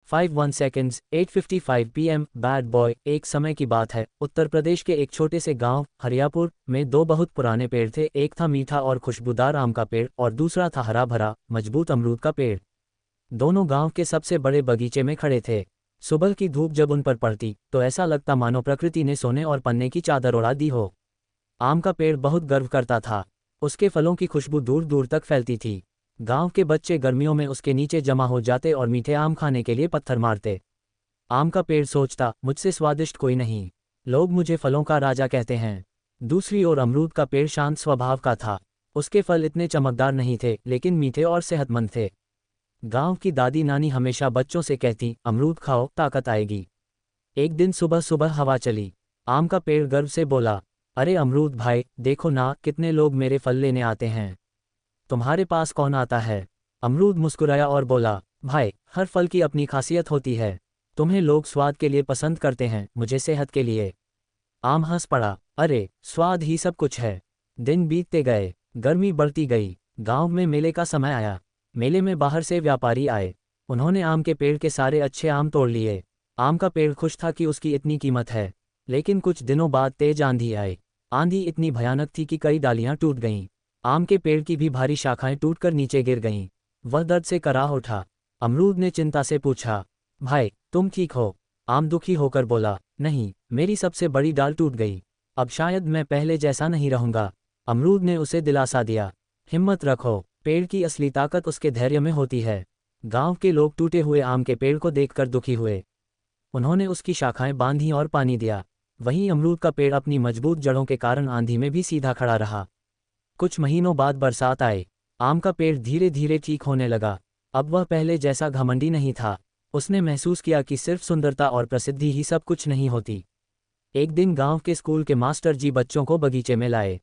51 seconds 8:55 PM bad boy. एक समय की बात है, उत्तर प्रदेश के एक छोटे से गांव हरियापुर में दो बहुत पुराने पेड़ थे। एक था मीठा और खुशबूदार आम का पेड़ और दूसरा था हरा भरा मजबूत अमरूद का पेड़। दोनों गांव के सबसे बड़े बगीचे में खड़े थे। सुबह की धूप जब उन पर पड़ती तो ऐसा लगता मानो प्रकृति ने सोने और पन्ने की चादर ओढ़ा दी हो। आम का पेड़ बहुत गर्व करता था, उसके फलों की खुशबू दूर दूर तक फैलती थी। गांव के बच्चे गर्मियों में उसके नीचे जमा हो जाते और मीठे आम खाने के लिए पत्थर मारते। आम का पेड़ सोचता, मुझसे स्वादिष्ट कोई नहीं, लोग मुझे फलों का राजा कहते हैं। दूसरी ओर अमरूद का पेड़ शांत स्वभाव का था, उसके फल इतने चमकदार नहीं थे लेकिन मीठे और सेहतमंद थे। गांव की दादी नानी हमेशा बच्चों से कहती, अमरूद खाओ, ताकत आएगी। एक दिन सुबह सुबह हवा चली, आम का पेड़ गर्व से बोला, अरे अमरूद भाई, देखो ना, कितने लोग मेरे फल लेने आते हैं। तुम्हारे पास कौन आता है? अमरूद मुस्कुराया और बोला, भाई, हर फल की अपनी खासियत होती है। तुम्हें लोग स्वाद के लिए पसंद करते हैं, मुझे सेहत के लिए। आम हंस पड़ा, अरे स्वाद ही सब कुछ है। दिन बीतते गए, गर्मी बढ़ती गई, गांव में मेले का समय आया। मेले में बाहर से व्यापारी आए, उन्होंने आम के पेड़ के सारे अच्छे आम तोड़ लिए। आम का पेड़ खुश था कि उसकी इतनी कीमत है। लेकिन कुछ दिनों बाद तेज आंधी आई। आंधी इतनी भयानक थी कि कई डालियां टूट गईं। आम के पेड़ की भी भारी शाखाएं टूटकर नीचे गिर गईं। वह दर्द से कराह उठा। अमरूद ने चिंता से पूछा, भाई, तुम ठीक हो? आम दुखी होकर बोला, नहीं, मेरी सबसे बड़ी डाल टूट गई, अब शायद मैं पहले जैसा नहीं रहूंगा। अमरूद ने उसे दिलासा दिया, हिम्मत रखो, पेड़ की असली ताकत उसके धैर्य में होती है। गांव के लोग टूटे हुए आम के पेड़ को देखकर दुखी हुए। उन्होंने उसकी शाखाएं बांधी और पानी दिया। वहीं अमरूद का पेड़ अपनी मजबूत जड़ों के कारण आंधी में भी सीधा खड़ा रहा। कुछ महीनों बाद बरसात आई। आम का पेड़ धीरे धीरे ठीक होने लगा। अब वह पहले जैसा घमंडी नहीं था। उसने महसूस किया कि सिर्फ सुंदरता और प्रसिद्धि ही सब कुछ नहीं होती। एक दिन गांव के स्कूल के मास्टर जी बच्चों को बगीचे में लाए।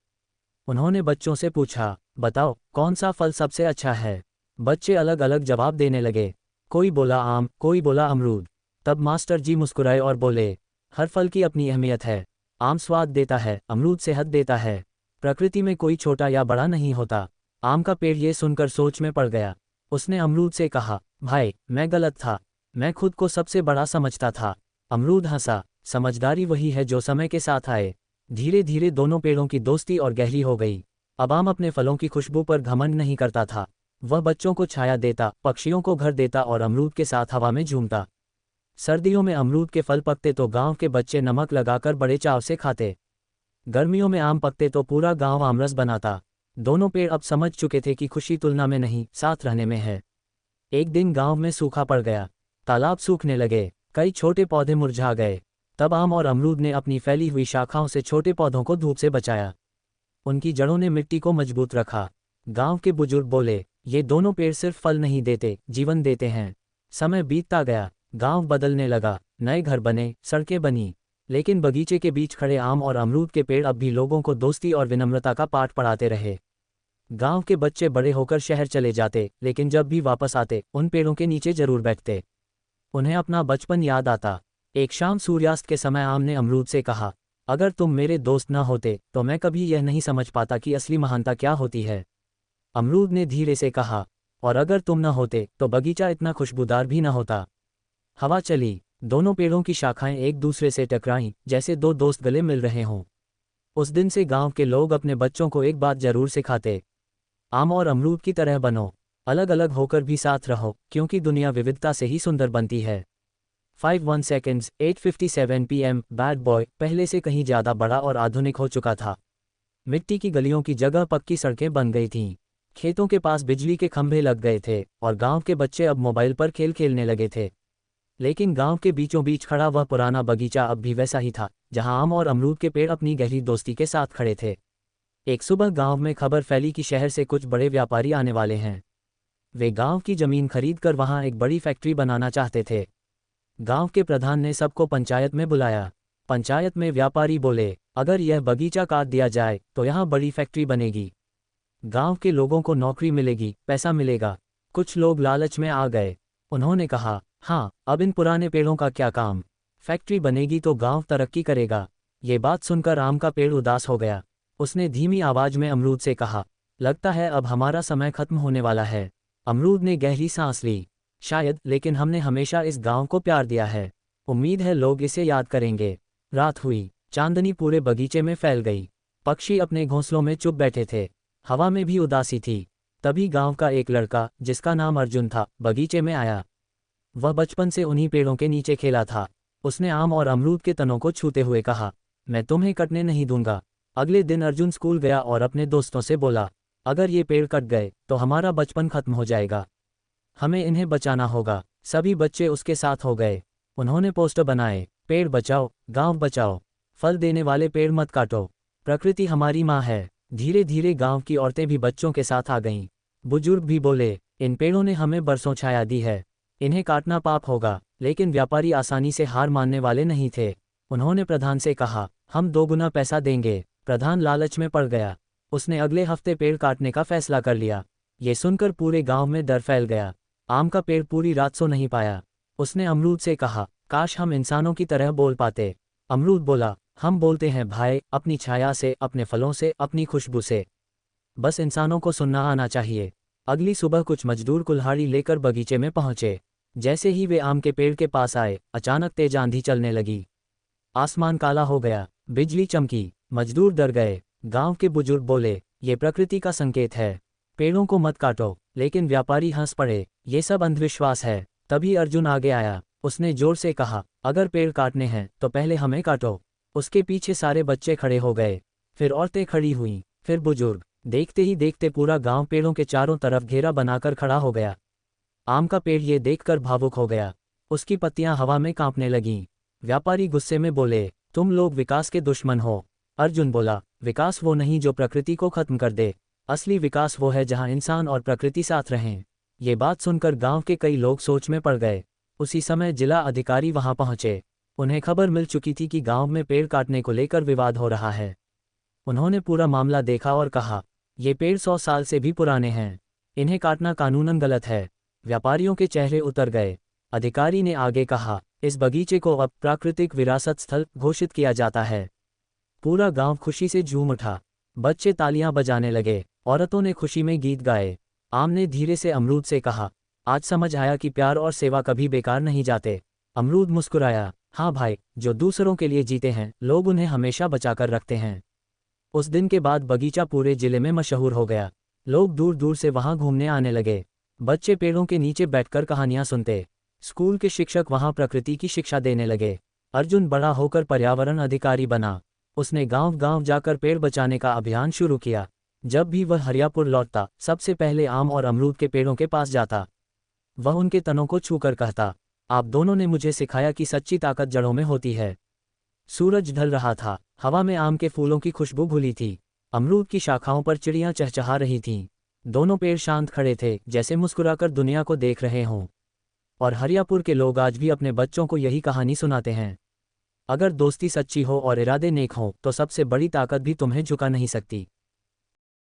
उन्होंने बच्चों से पूछा, बताओ, कौन सा फल सबसे अच्छा है? बच्चे अलग अलग जवाब देने लगे। कोई बोला आम, कोई बोला अमरूद। तब मास्टर जी मुस्कुराए और बोले, हर फल की अपनी अहमियत है। आम स्वाद देता है, अमरूद सेहत देता है। प्रकृति में कोई छोटा या बड़ा नहीं होता। आम का पेड़ ये सुनकर सोच में पड़ गया। उसने अमरूद से कहा, भाई, मैं गलत था, मैं खुद को सबसे बड़ा समझता था। अमरूद हंसा, समझदारी वही है जो समय के साथ आए। धीरे धीरे दोनों पेड़ों की दोस्ती और गहरी हो गई। अब आम अपने फलों की खुशबू पर घमंड नहीं करता था। वह बच्चों को छाया देता, पक्षियों को घर देता और अमरूद के साथ हवा में झूमता। सर्दियों में अमरूद के फल पकते तो गांव के बच्चे नमक लगाकर बड़े चाव से खाते। गर्मियों में आम पकते तो पूरा गांव आमरस बनाता। दोनों पेड़ अब समझ चुके थे कि खुशी तुलना में नहीं, साथ रहने में है। एक दिन गांव में सूखा पड़ गया। तालाब सूखने लगे, कई छोटे पौधे मुरझा गए। तब आम और अमरूद ने अपनी फैली हुई शाखाओं से छोटे पौधों को धूप से बचाया। उनकी जड़ों ने मिट्टी को मजबूत रखा। गांव के बुजुर्ग बोले, ये दोनों पेड़ सिर्फ फल नहीं देते, जीवन देते हैं। समय बीतता गया, गांव बदलने लगा, नए घर बने, सड़कें बनी। लेकिन बगीचे के बीच खड़े आम और अमरूद के पेड़ अब भी लोगों को दोस्ती और विनम्रता का पाठ पढ़ाते रहे। गांव के बच्चे बड़े होकर शहर चले जाते, लेकिन जब भी वापस आते उन पेड़ों के नीचे जरूर बैठते। उन्हें अपना बचपन याद आता। एक शाम सूर्यास्त के समय आम ने अमरूद से कहा, अगर तुम मेरे दोस्त न होते तो मैं कभी यह नहीं समझ पाता कि असली महानता क्या होती है। अमरूद ने धीरे से कहा, और अगर तुम न होते तो बगीचा इतना खुशबूदार भी न होता। हवा चली, दोनों पेड़ों की शाखाएं एक दूसरे से टकराईं, जैसे दो दोस्त गले मिल रहे हों। उस दिन से गांव के लोग अपने बच्चों को एक बात जरूर सिखाते, आम और अमरूद की तरह बनो, अलग अलग होकर भी साथ रहो, क्योंकि दुनिया विविधता से ही सुंदर बनती है। 51 seconds 8:57 PM बैड बॉय पहले से कहीं ज़्यादा बड़ा और आधुनिक हो चुका था। मिट्टी की गलियों की जगह पक्की सड़कें बन गई थीं। खेतों के पास बिजली के खंभे लग गए थे और गांव के बच्चे अब मोबाइल पर खेल खेलने लगे थे। लेकिन गांव के बीचों बीच खड़ा वह पुराना बगीचा अब भी वैसा ही था, जहां आम और अमरूद के पेड़ अपनी गहरी दोस्ती के साथ खड़े थे। एक सुबह गांव में खबर फैली कि शहर से कुछ बड़े व्यापारी आने वाले हैं। वे गांव की जमीन खरीदकर वहां एक बड़ी फैक्ट्री बनाना चाहते थे। गांव के प्रधान ने सबको पंचायत में बुलाया। पंचायत में व्यापारी बोले, अगर यह बगीचा काट दिया जाए तो यहाँ बड़ी फैक्ट्री बनेगी, गांव के लोगों को नौकरी मिलेगी, पैसा मिलेगा। कुछ लोग लालच में आ गए। उन्होंने कहा, हाँ, अब इन पुराने पेड़ों का क्या काम, फैक्ट्री बनेगी तो गांव तरक्की करेगा। ये बात सुनकर आम का पेड़ उदास हो गया। उसने धीमी आवाज में अमरूद से कहा, लगता है अब हमारा समय खत्म होने वाला है। अमरूद ने गहरी सांस ली। शायद, लेकिन हमने हमेशा इस गांव को प्यार दिया है। उम्मीद है लोग इसे याद करेंगे। रात हुई, चांदनी पूरे बगीचे में फैल गई। पक्षी अपने घोंसलों में चुप बैठे थे। हवा में भी उदासी थी। तभी गांव का एक लड़का, जिसका नाम अर्जुन था, बगीचे में आया। वह बचपन से उन्हीं पेड़ों के नीचे खेला था। उसने आम और अमरूद के तनों को छूते हुए कहा, मैं तुम्हें कटने नहीं दूंगा। अगले दिन अर्जुन स्कूल गया और अपने दोस्तों से बोला, अगर ये पेड़ कट गए तो हमारा बचपन खत्म हो जाएगा। हमें इन्हें बचाना होगा। सभी बच्चे उसके साथ हो गए। उन्होंने पोस्टर बनाए, पेड़ बचाओ, गांव बचाओ, फल देने वाले पेड़ मत काटो, प्रकृति हमारी माँ है। धीरे धीरे गांव की औरतें भी बच्चों के साथ आ गईं। बुजुर्ग भी बोले, इन पेड़ों ने हमें बरसों छाया दी है, इन्हें काटना पाप होगा। लेकिन व्यापारी आसानी से हार मानने वाले नहीं थे। उन्होंने प्रधान से कहा, हम 2 गुना पैसा देंगे। प्रधान लालच में पड़ गया। उसने अगले हफ्ते पेड़ काटने का फैसला कर लिया। ये सुनकर पूरे गांव में डर फैल गया। आम का पेड़ पूरी रात सो नहीं पाया। उसने अमरूद से कहा, काश हम इंसानों की तरह बोल पाते। अमरूद बोला, हम बोलते हैं भाई, अपनी छाया से, अपने फलों से, अपनी खुशबू से। बस इंसानों को सुनना आना चाहिए। अगली सुबह कुछ मजदूर कुल्हाड़ी लेकर बगीचे में पहुंचे। जैसे ही वे आम के पेड़ के पास आए, अचानक तेज आंधी चलने लगी। आसमान काला हो गया, बिजली चमकी। मजदूर डर गए। गांव के बुजुर्ग बोले, ये प्रकृति का संकेत है, पेड़ों को मत काटो। लेकिन व्यापारी हंस पड़े, ये सब अंधविश्वास है। तभी अर्जुन आगे आया। उसने जोर से कहा, अगर पेड़ काटने हैं तो पहले हमें काटो। उसके पीछे सारे बच्चे खड़े हो गए, फिर औरतें खड़ी हुईं, फिर बुजुर्ग। देखते ही देखते पूरा गांव पेड़ों के चारों तरफ घेरा बनाकर खड़ा हो गया। आम का पेड़ ये देखकर भावुक हो गया। उसकी पत्तियां हवा में कांपने लगीं। व्यापारी गुस्से में बोले, तुम लोग विकास के दुश्मन हो। अर्जुन बोला, विकास वो नहीं जो प्रकृति को खत्म कर दे। असली विकास वो है जहां इंसान और प्रकृति साथ रहें। ये बात सुनकर गांव के कई लोग सोच में पड़ गए। उसी समय जिला अधिकारी वहां पहुंचे। उन्हें खबर मिल चुकी थी कि गांव में पेड़ काटने को लेकर विवाद हो रहा है। उन्होंने पूरा मामला देखा और कहा, ये पेड़ 100 साल से भी पुराने हैं, इन्हें काटना कानूनन गलत है। व्यापारियों के चेहरे उतर गए। अधिकारी ने आगे कहा, इस बगीचे को अब प्राकृतिक विरासत स्थल घोषित किया जाता है। पूरा गांव खुशी से झूम उठा। बच्चे तालियां बजाने लगे, औरतों ने खुशी में गीत गाए। आम ने धीरे से अमरूद से कहा, आज समझ आया कि प्यार और सेवा कभी बेकार नहीं जाते। अमरूद मुस्कुराया, हाँ भाई, जो दूसरों के लिए जीते हैं, लोग उन्हें हमेशा बचाकर रखते हैं। उस दिन के बाद बगीचा पूरे जिले में मशहूर हो गया। लोग दूर दूर से वहां घूमने आने लगे। बच्चे पेड़ों के नीचे बैठकर कहानियां सुनते। स्कूल के शिक्षक वहां प्रकृति की शिक्षा देने लगे। अर्जुन बड़ा होकर पर्यावरण अधिकारी बना। उसने गांव गांव जाकर पेड़ बचाने का अभियान शुरू किया। जब भी वह हरियापुर लौटता, सबसे पहले आम और अमरूद के पेड़ों के पास जाता। वह उनके तनों को छूकर कहता, आप दोनों ने मुझे सिखाया कि सच्ची ताकत जड़ों में होती है। सूरज ढल रहा था। हवा में आम के फूलों की खुशबू घुली थी। अमरूद की शाखाओं पर चिड़ियां चहचहा रही थीं। दोनों पेड़ शांत खड़े थे, जैसे मुस्कुराकर दुनिया को देख रहे हों। और हरियापुर के लोग आज भी अपने बच्चों को यही कहानी सुनाते हैं। अगर दोस्ती सच्ची हो और इरादे नेक हों, तो सबसे बड़ी ताकत भी तुम्हें झुका नहीं सकती।